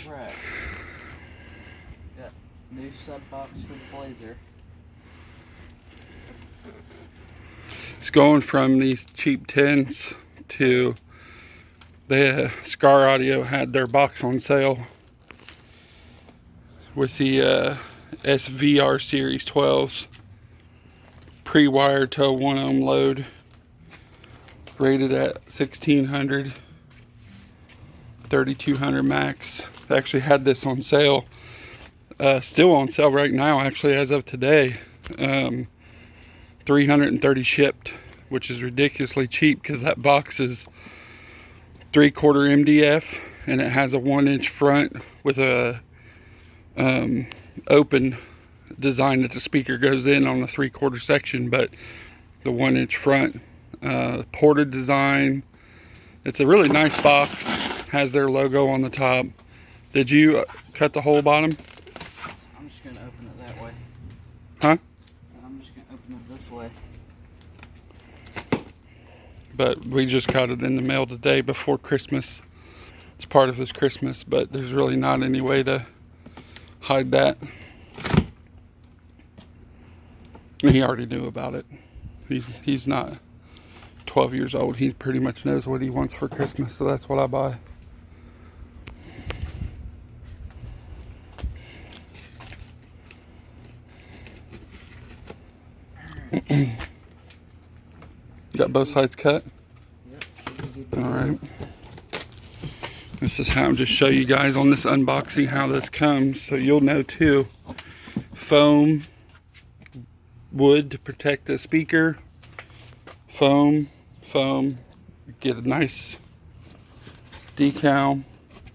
Alright. Got new sub box for the Blazer. It's going from these cheap tins to the Skar Audio had their box on sale with the SVR Series 12s, pre-wired to a 1 ohm load, rated at 1600, 3200 max. They actually had this on sale, still on sale right now actually as of today. 330 shipped, which is ridiculously cheap because that box is 3/4 MDF and it has a 1-inch front with a open design that the speaker goes in on the 3/4 section, but the 1-inch front, ported design. It's a really nice box, has their logo on the top. Did you cut the whole bottom? I'm just gonna open it that way. Huh? So I'm just gonna open it this way. But we just got it in the mail today before Christmas. It's part of his Christmas, but there's really not any way to hide that. He already knew about it. He's not 12 years old. He pretty much knows what he wants for Christmas, so that's what I buy. Got both sides cut? Yep. Alright. This is how I'm just show you guys on this unboxing how this comes, so you'll know too. Foam, wood to protect the speaker, foam, get a nice decal,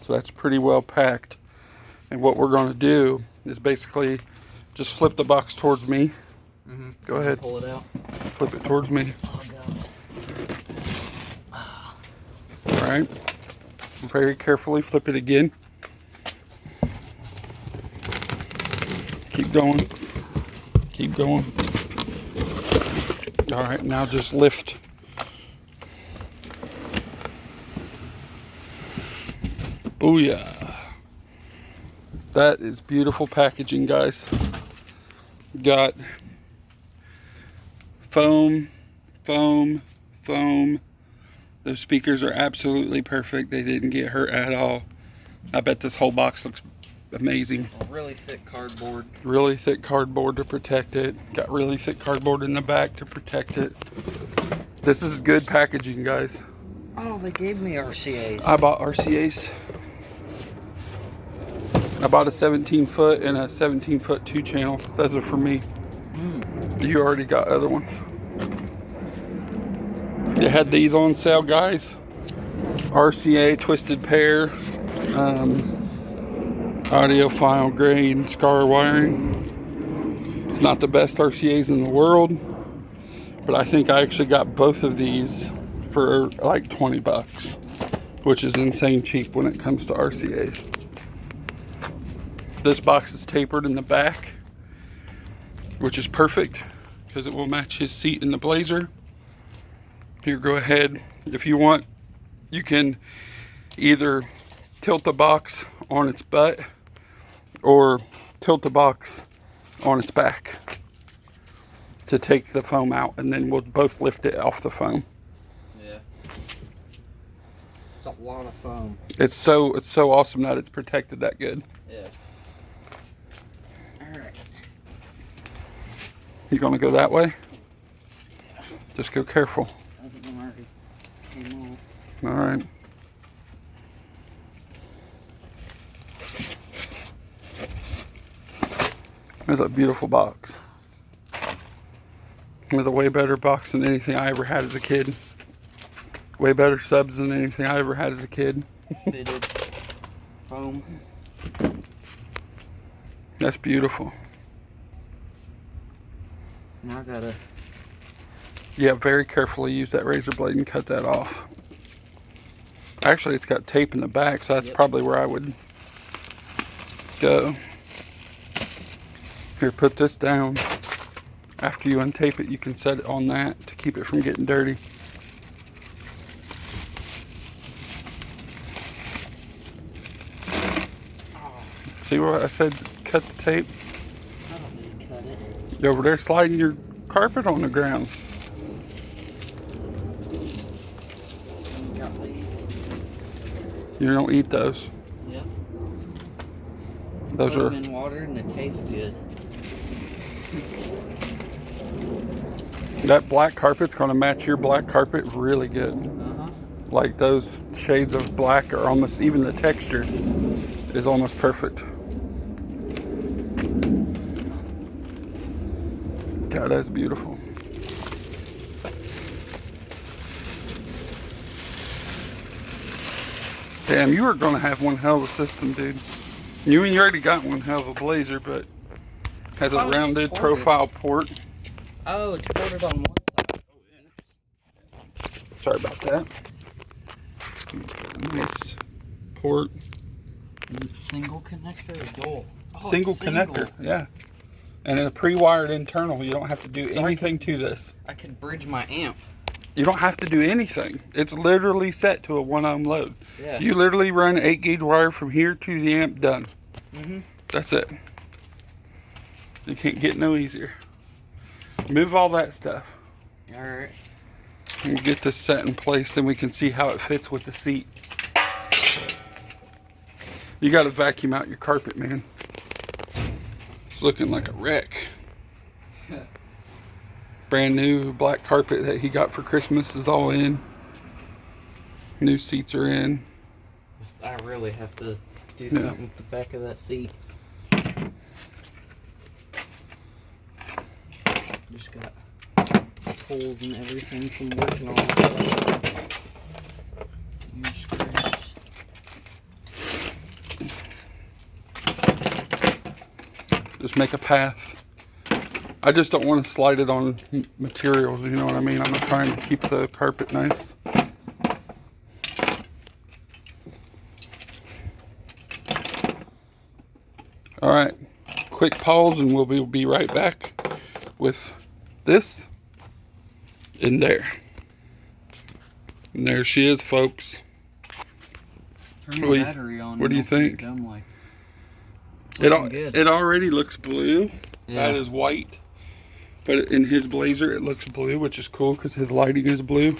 so that's pretty well packed. And what we're going to do is basically just flip the box towards me. Go ahead. Pull it out. Flip it towards me. Oh, Alright. Very carefully flip it again. Keep going. Keep going. Alright, now just lift. Booyah. That is beautiful packaging, guys. Got foam. Those speakers are absolutely perfect. They didn't get hurt at all. I bet this whole box looks amazing. Really thick cardboard. Really thick cardboard to protect it. Got really thick cardboard in the back to protect it. This is good packaging, guys. Oh, they gave me RCAs. I bought RCAs. I bought a 17-foot and a 17-foot 2-channel. Those are for me. You already got other ones. They had these on sale, guys. RCA twisted pair, audiophile grade Skar wiring. It's not the best RCAs in the world, but I think I actually got both of these for like 20 bucks, which is insane cheap when it comes to RCAs. This box is tapered in the back, which is perfect because it will match his seat in the Blazer. Here, go ahead. If you want, you can either tilt the box on its butt or tilt the box on its back to take the foam out, and then we'll both lift it off the foam. Yeah. It's a lot of foam. It's so awesome that it's protected that good. Yeah. Alright. You gonna go that way? Just go careful. I think I'm already came off. Alright. There's a beautiful box. It was a way better box than anything I ever had as a kid. Way better subs than anything I ever had as a kid. Fitted foam. That's beautiful. Now I gotta. Yeah, very carefully use that razor blade and cut that off. Actually, it's got tape in the back, so that's probably where I would go. Here, put this down. After you untape it, you can set it on that to keep it from getting dirty. See what I said? Cut the tape. I don't need to cut it. You're over there sliding your carpet on the ground. Got these. You don't eat those. Yep. Those Put are them in water and they taste good. that black carpet's going to match your black carpet really good. Uh-huh. Like those shades of black are almost, even the texture is almost perfect. God, that's beautiful. Damn, you are going to have one hell of a system, dude. You already got one hell of a blazer, but has a rounded profile port. Oh, it's ported on one side. Sorry about that. Nice port. Is it single connector or dual? Oh, Single connector, yeah. And a pre-wired internal. You don't have to do anything to this. I could bridge my amp. You don't have to do anything. It's literally set to a 1-ohm load. Yeah. You literally run 8-gauge wire from here to the amp, done. Mm-hmm. That's it. You can't get no easier. Move all that stuff. Alright. And get this set in place, then we can see how it fits with the seat. You got to vacuum out your carpet, man. It's looking like a wreck. Brand new black carpet that he got for Christmas is all in. New seats are in. I really have to do something with the back of that seat. Just got holes and everything from working on it. Use screws. Just make a path. I just don't want to slide it on materials, you know what I mean? I'm trying to keep the carpet nice. All right, quick pause and we'll be right back with this in there. And there she is, folks. Turn the battery on. What do you think? It already looks blue. Yeah. That is white. But in his blazer, it looks blue, which is cool because his lighting is blue.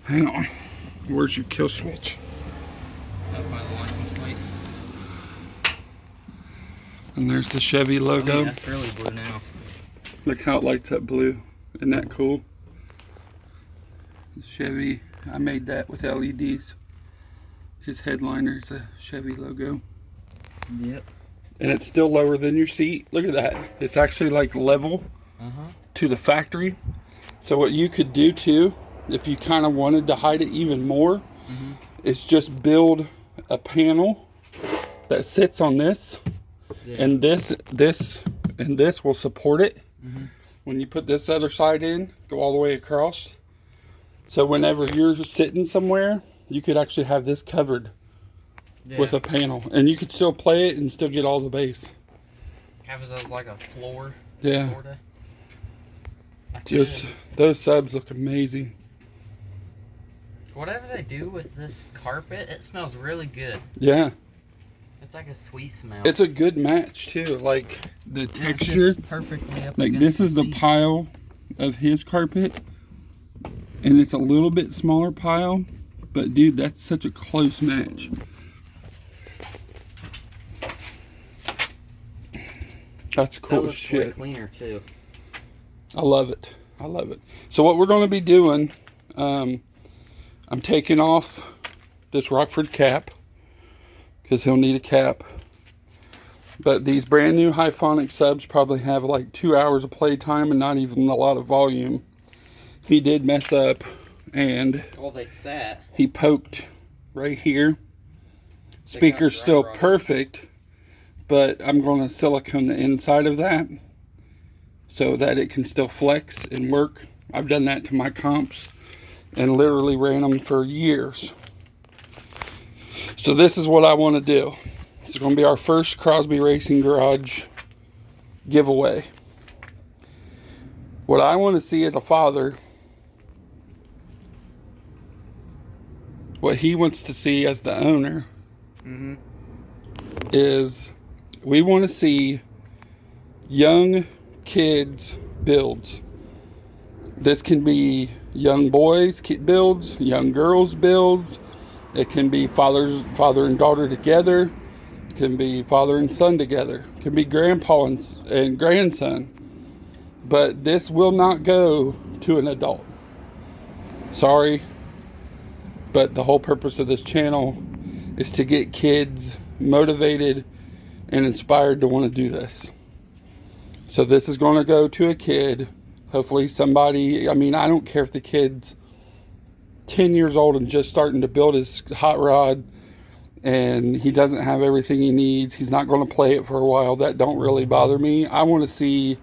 Hang on. Where's your kill switch? Up by the license plate. And there's the Chevy logo. Oh, yeah, that's really blue now. Look how it lights up blue. Isn't that cool? Chevy. I made that with LEDs. His headliner's a Chevy logo. Yep. And it's still lower than your seat. Look at that. It's actually like level to the factory. So what you could do too, if you kind of wanted to hide it even more, is just build a panel that sits on this, and this will support it. When you put this other side in, go all the way across. So whenever you're sitting somewhere, you could actually have this covered with a panel, and you could still play it and still get all the bass. Have it as like a floor. Yeah. Sorta. Just those subs look amazing. Whatever they do with this carpet, it smells really good. Yeah. It's like a sweet smell. It's a good match too. Like the texture. Perfectly up like this is the pile of his carpet, and it's a little bit smaller pile, but dude, that's such a close match. That's cool as shit. Way cleaner too. I love it. I love it. So what we're going to be doing, I'm taking off this Rockford cap because he'll need a cap. But these brand new Hyphonic subs probably have like 2 hours of play time and not even a lot of volume. He did mess up and they sat. He poked right here. Speaker's still perfect, but I'm going to silicone the inside of that so that it can still flex and work. I've done that to my comps and literally ran them for years. So this is what I want to do. This is going to be our first Crosby Racing Garage giveaway. What I want to see as a father, what he wants to see as the owner, is we want to see young kids builds. This can be young boys builds, young girls builds. It can be father and daughter together. It can be father and son together. It can be grandpa and grandson. But this will not go to an adult. Sorry, but the whole purpose of this channel is to get kids motivated and inspired to want to do this. So this is going to go to a kid. Hopefully somebody, I mean, I don't care if the kid's 10 years old and just starting to build his hot rod and he doesn't have everything he needs. He's not going to play it for a while. That don't really bother me. I want to see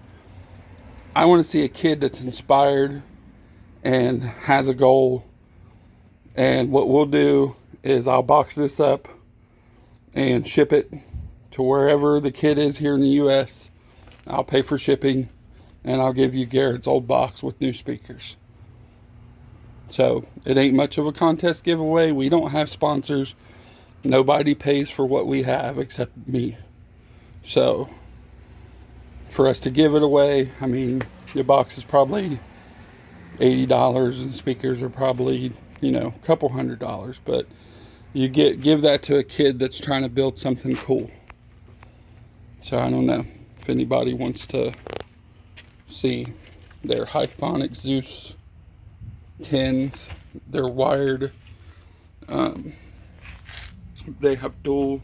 a kid that's inspired and has a goal. And what we'll do is I'll box this up and ship it to wherever the kid is here in the US. I'll pay for shipping, and I'll give you Garrett's old box with new speakers. So it ain't much of a contest giveaway. We don't have sponsors. Nobody pays for what we have except me. So for us to give it away, I mean, the box is probably $80 and speakers are probably, you know, a couple $100, but you give that to a kid that's trying to build something cool. So I don't know if anybody wants to see their Hyphonic Zeus 10s. They're wired. They have dual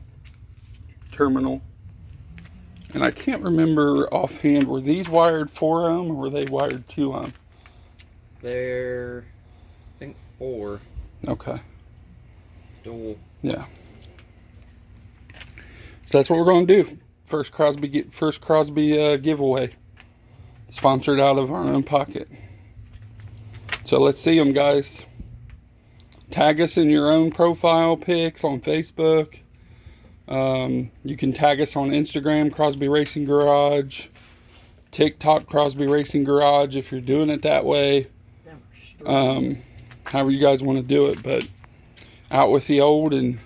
terminal. And I can't remember offhand, were these wired 4 ohm or were they wired 2 ohm? They're, I think, 4. Okay. Dual. Yeah. So that's what we're going to do. First Crosby giveaway. Sponsored out of our own pocket. So let's see them, guys. Tag us in your own profile pics on Facebook. You can tag us on Instagram, Crosby Racing Garage. TikTok, Crosby Racing Garage, if you're doing it that way. However you guys want to do it, but out with the old and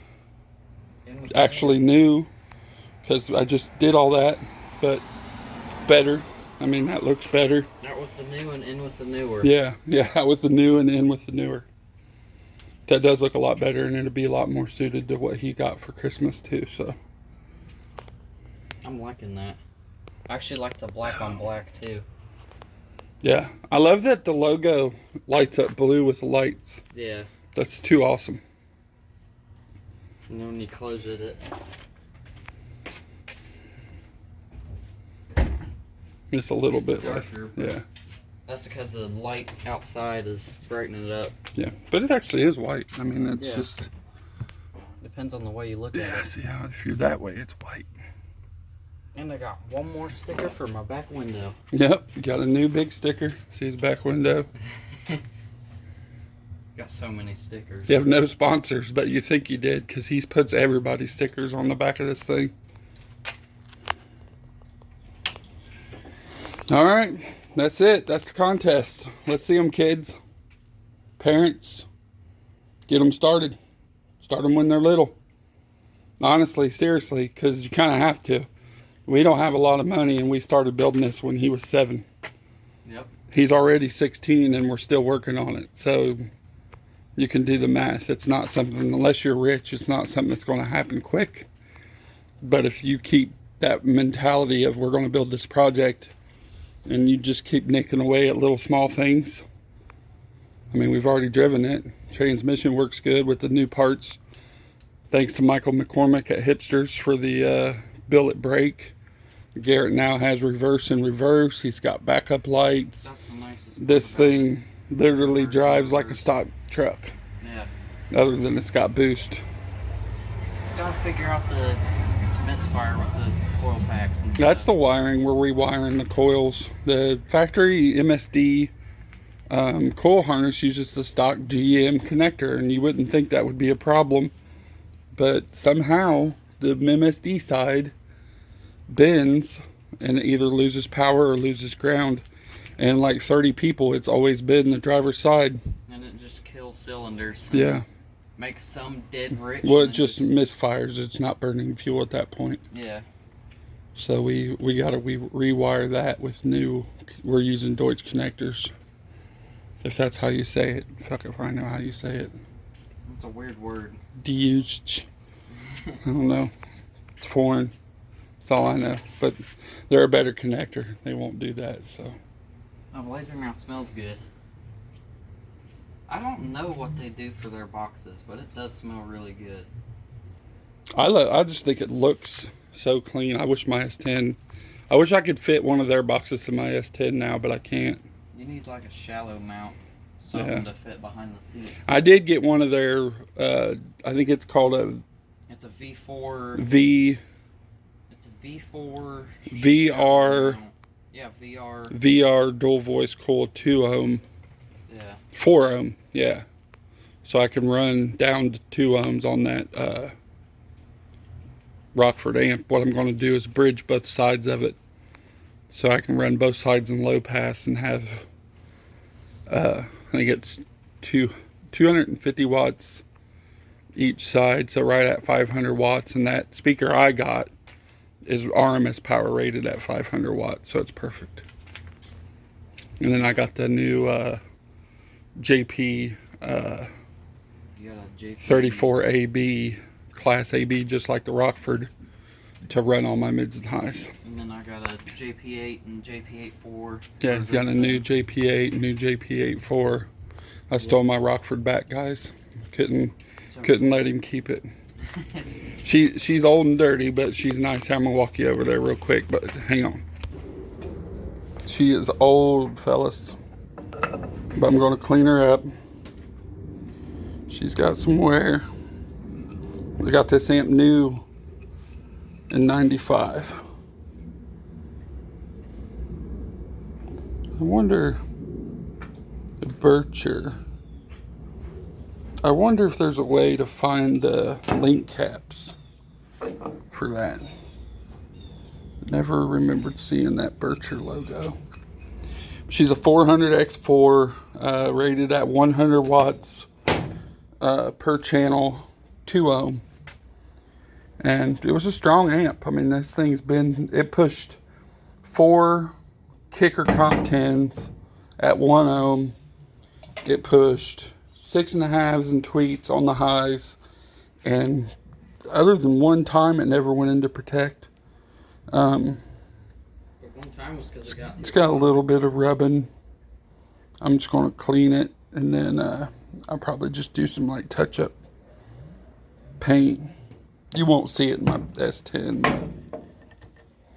actually new, because I just did all that, but better. I mean, that looks better. Out with the new and in with the newer. Yeah, out with the new and in with the newer. That does look a lot better, and it'll be a lot more suited to what he got for Christmas too. So I'm liking that. I actually like the black on black too. Yeah, I love that the logo lights up blue with the lights. Yeah. That's too awesome. And then when you close it, it's a little bit darker, less. Yeah. That's because the light outside is brightening it up. Yeah, but it actually is white. I mean, it's just... Depends on the way you look at it. Yeah, see how if you're that way, it's white. And I got one more sticker for my back window. Yep, you got a new big sticker. See his back window? Got so many stickers. You have no sponsors, but you think you did, because he puts everybody's stickers on the back of this thing. All right, that's it. That's the contest. Let's see them, kids. Parents, get them started. Start them when they're little. Honestly, seriously, because you kind of have to. We don't have a lot of money, and we started building this when he was 7. Yep. He's already 16, and we're still working on it. So you can do the math. It's not something, unless you're rich, it's not something that's going to happen quick. But if you keep that mentality of we're going to build this project, and you just keep nicking away at little small things. I mean, we've already driven it. Transmission works good with the new parts. Thanks to Michael McCormick at Hipsters for the billet brake. Garrett now has reverse and reverse. He's got backup lights. That's the nicest This part about thing literally drives like a stock truck. it. Yeah. Other than it's got boost. Gotta figure out the misfire with the coil packs and stuff. That's the wiring. We're rewiring the coils. The factory MSD coil harness uses the stock GM connector, and you wouldn't think that would be a problem. But somehow the MSD side bends and it either loses power or loses ground. And like 30 people, it's always been the driver's side. And it just kills cylinders. Yeah. make some dead rich. Well, it and then just misfires. It's not burning fuel at that point. Yeah. So we gotta rewire that with new. We're using Deutsch connectors. If that's how you say it. Fuck if I know how you say it. It's a weird word. Deutsch. I don't know. It's foreign. That's all I know. But they're a better connector. They won't do that. So. Oh, Blazer Mouth smells good. I don't know what they do for their boxes, but it does smell really good. I just think it looks so clean. I wish my S10. I wish I could fit one of their boxes to my S10 now, but I can't. You need like a shallow mount, something to fit behind the seats. I did get one of their. I think it's called a. It's a V4. It's a V4. VR. Yeah, VR. VR dual voice coil 2 ohm. Yeah. 4 ohm. Yeah. So I can run down to 2 ohms on that Rockford amp. What I'm going to do is bridge both sides of it, so I can run both sides in low pass and have. I think it's 250 watts each side, so right at 500 watts. And that speaker I got is RMS power rated at 500 watts, so it's perfect. And then I got the new JP 34AB class AB, just like the Rockford, to run all my mids and highs. And then I got a JP8 and JP84. Yeah, he's got a new JP8, new JP84. I stole my Rockford back, guys. Couldn't let him keep it. She's old and dirty, but she's nice. I'm gonna walk you over there real quick, but hang on. She is old, fellas, but I'm gonna clean her up. She's got some wear. I got this amp new in '95. I wonder the Bircher. I wonder if there's a way to find the link caps for that. Never remembered seeing that Bircher logo. She's a 400X4, rated at 100 watts per channel, 2 ohm. And it was a strong amp. I mean, this thing's it pushed 4 kicker comp 10s at 1 ohm. It pushed 6.5s and tweets on the highs, and other than one time it never went into protect. But one time was because it's got a little bit of rubbing. I'm just going to clean it, and then I'll probably just do some like touch-up paint. You won't see it in my S10.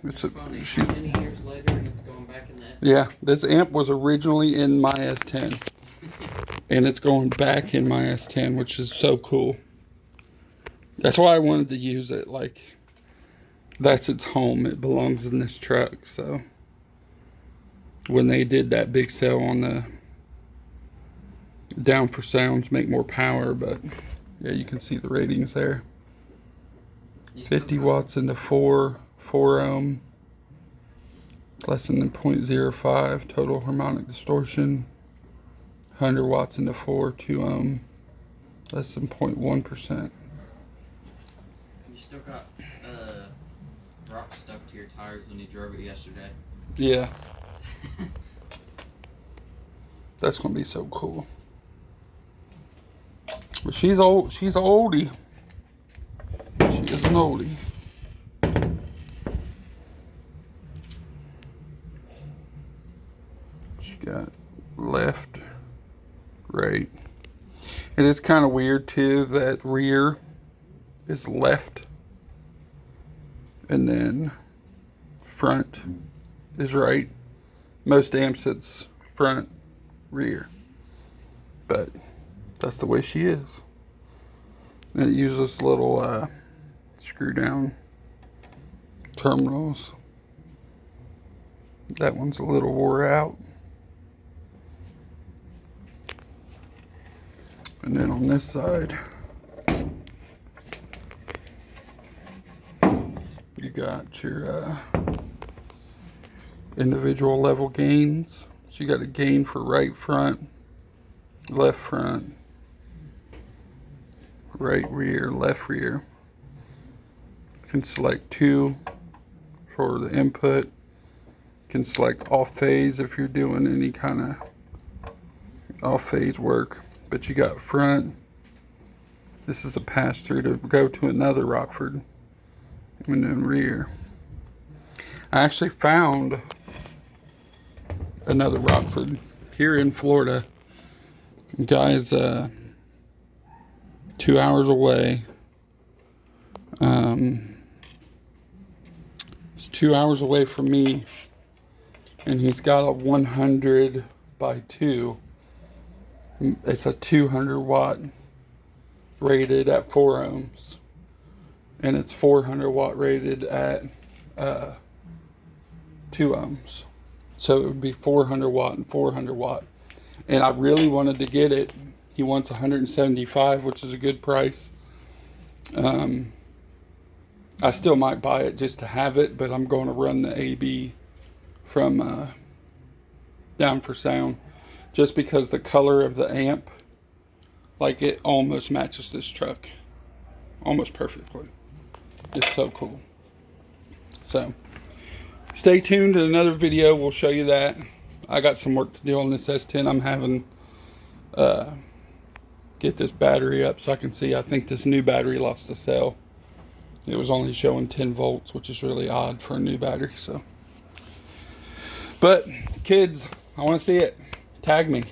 It's funny. Many years later, it's going back in the S10. Yeah, this amp was originally in my S10. And it's going back in my S10, which is so cool. That's why I wanted to use it. Like, that's its home. It belongs in this truck. So, when they did that big sale on the Down for Sounds, Make More Power, but yeah, you can see the ratings there. 50 watts into 4 ohm, less than 0.05 total harmonic distortion. 100 watts into 4, 2 ohm, less than 0.1%. You still got rock stuck to your tires when you drove it yesterday. Yeah. That's gonna be so cool. But she's old. She's an oldie. She is an oldie. She got left, right. It is kind of weird too that rear is left and then front is right. Most amps it's front, rear, but that's the way she is. And it uses little screw down terminals. That one's a little wore out. And then on this side, you got your individual level gains. So you got a gain for right front, left front, right rear, left rear. You can select 2 for the input. You can select off phase if you're doing any kind of off phase work. But you got front. This is a pass through to go to another Rockford. And then rear. I actually found another Rockford here in Florida. Guy's 2 hours away. It's 2 hours away from me, and he's got a 100 by 2. It's a 200 watt rated at 4 ohms, and it's 400 watt rated at 2 ohms. So it would be 400 watt and 400 watt. And I really wanted to get it. He wants 175, which is a good price. I still might buy it just to have it, but I'm going to run the AB from Down for Sound, just because the color of the amp, like, it almost matches this truck. Almost perfectly. It's so cool. So, stay tuned to another video. We'll show you that. I got some work to do on this S10. I'm having get this battery up so I can see. I think this new battery lost a cell. It was only showing 10 volts, which is really odd for a new battery. So, but kids, I want to see it. Tag me.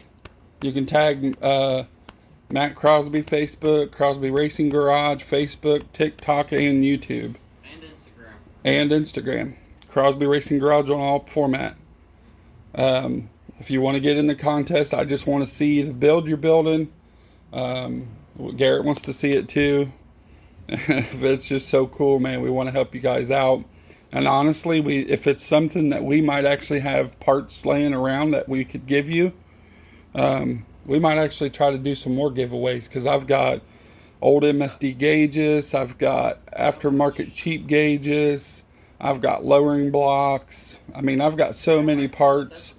You can tag Matt Crosby Facebook, Crosby Racing Garage Facebook, TikTok, and YouTube, and Instagram. Crosby Racing Garage on all format. If you want to get in the contest, I just want to see the build you're building. Garrett wants to see it too. It's just so cool, man. We want to help you guys out. And honestly, if it's something that we might actually have parts laying around that we could give you, we might actually try to do some more giveaways, because I've got old MSD gauges, I've got aftermarket cheap gauges, I've got lowering blocks. I mean, I've got so many parts.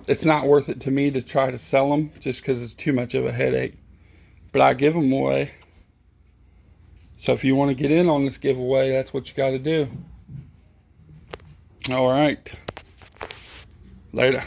It's not worth it to me to try to sell them just because it's too much of a headache. But I give them away. So if you want to get in on this giveaway, that's what you got to do. All right. Later.